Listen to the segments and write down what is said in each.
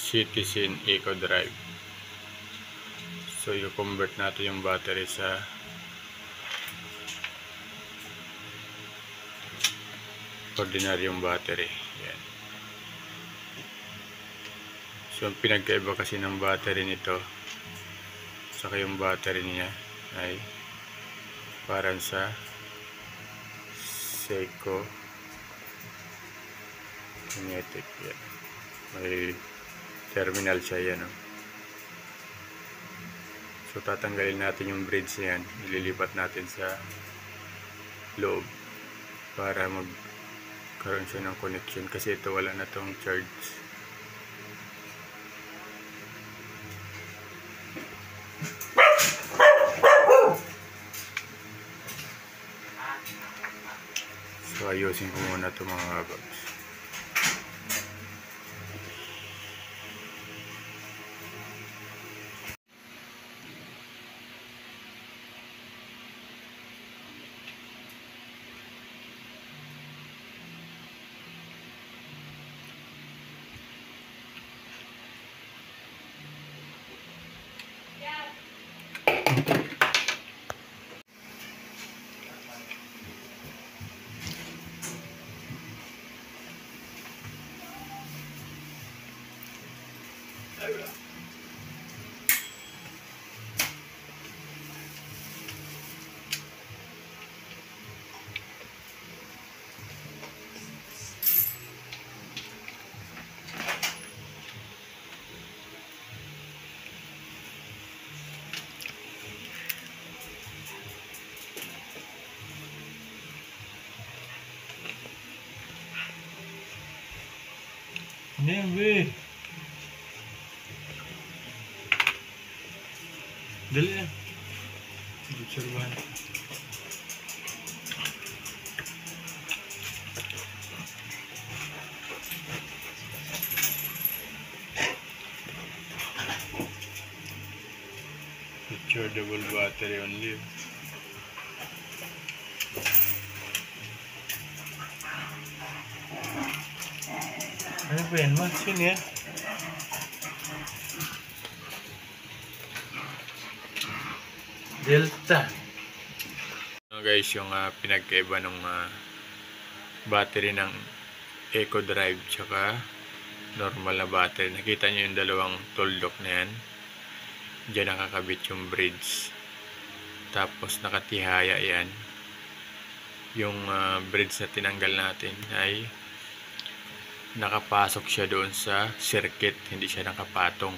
Citizen Eco Drive. So i-convert natin yung battery sa ordinaryong battery. Yan. So ang pinagkaiba kasi ng battery nito saka yung battery niya ay parang sa Seiko Kinetic. Yan. May terminal siya, yan. So tatanggalin natin yung bridge na yan, ililipat natin sa loob para magkaroon siya ng connection, kasi ito wala na tong charge. So ayusin ko muna ito mga kabags. Nebe. Dali na. Obserbahan. Rechargeable battery only. Ano ba yan? Machine yan? Delta. Guys, yung pinagkaiba ng battery ng Eco Drive tsaka normal na battery. Nakita nyo yung dalawang tuldok na yan. Diyan nakakabit yung bridge. Tapos nakatihaya yan. Yung bridge na tinanggal natin ay nakapasok siya doon sa circuit, hindi siya nakapatong.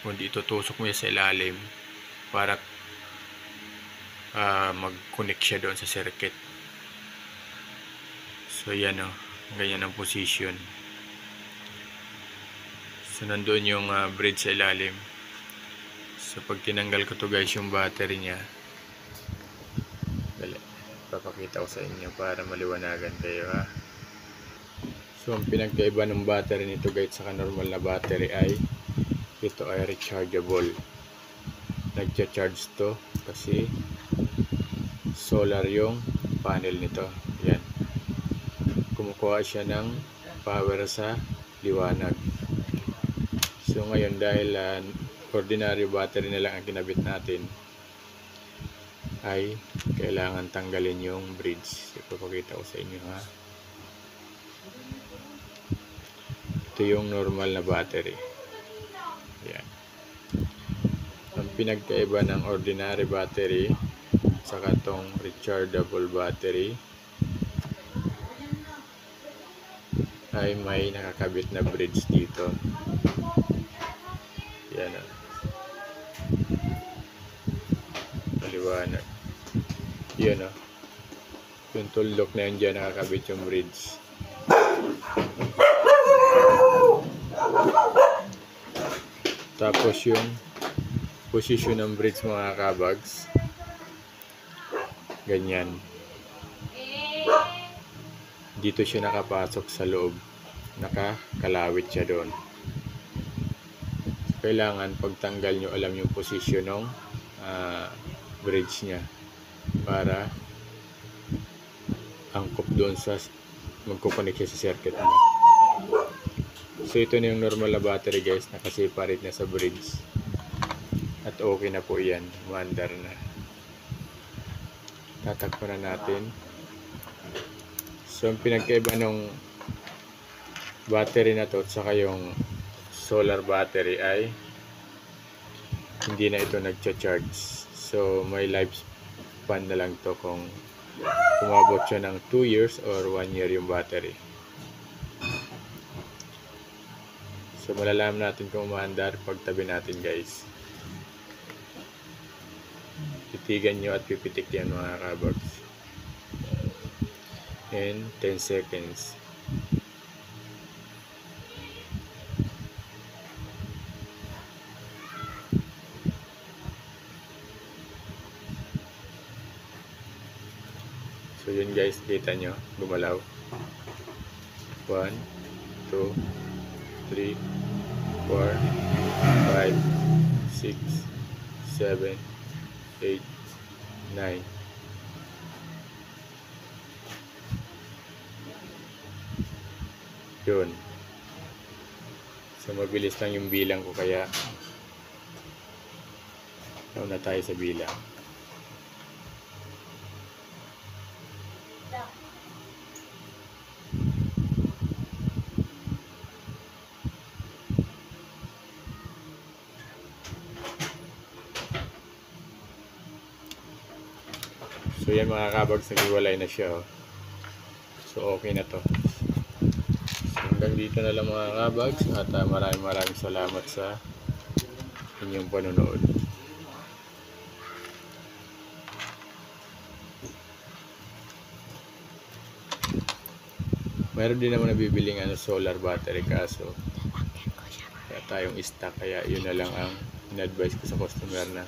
Kundi itutusok mo siya sa ilalim para mag-connect siya doon sa circuit. So yan ganyan ang position. So nandoon yung bridge sa ilalim. So pag tinanggal ko to guys yung battery niya, dali, papakita ko sa inyo para maliwanagan kayo ha. So ang pinagkaiba ng battery nito guys sa normal na battery ay ito ay rechargeable. Nagcha-charge to kasi solar yung panel nito. Yan. Kumukuha siya ng power sa liwanag. So ngayon dahil ordinary battery na lang ang kinabit natin, ay kailangan tanggalin yung bridge. Ipapakita ko sa inyo ha. Ito yung normal na battery. Yan. Ang pinagkaiba ng ordinary battery saka tong rechargeable battery ay may nakakabit na bridge dito. Yan maliwanag. Yan yung tuldok na yun dyan nakakabit yung bridge. Tapos yung position ng bridge mga kabags, ganyan. Dito siya nakapasok sa loob, nakakalawit siya doon. So, kailangan pagtanggal nyo alam yung position ng bridge nya para angkop doon sa magkukonek siya sa circuit mo. So ito na yung normal na battery guys, nakaseparate na sa bridge. At okay na po yan, umaandar na. Tatakpan na natin. So ang pinagkaiba ng battery na to at saka yung solar battery ay hindi na ito nagcha-charge. So may lifespan na lang to kung umabot siya ng 2 years or 1 year yung battery. So malalaman natin kung umaandar pag tabi natin guys. Titigan nyo at pipitik yan mga kabags. In 10 seconds. So yun guys, kita nyo, gumalaw. 1, 2, 3, 4, 5, 6, 7, 8, 9. Yun. So mabilis lang yung bilang ko kaya nauna tayo sa bilang. So yan mga kabags, naghiwalay na siya. Oh. So okay na to. So, hanggang dito na lang mga kabags at maraming salamat sa inyong panonood. Meron din naman nabibiling solar battery kaso kaya tayong stock, kaya yun na lang ang in-advise ko sa customer na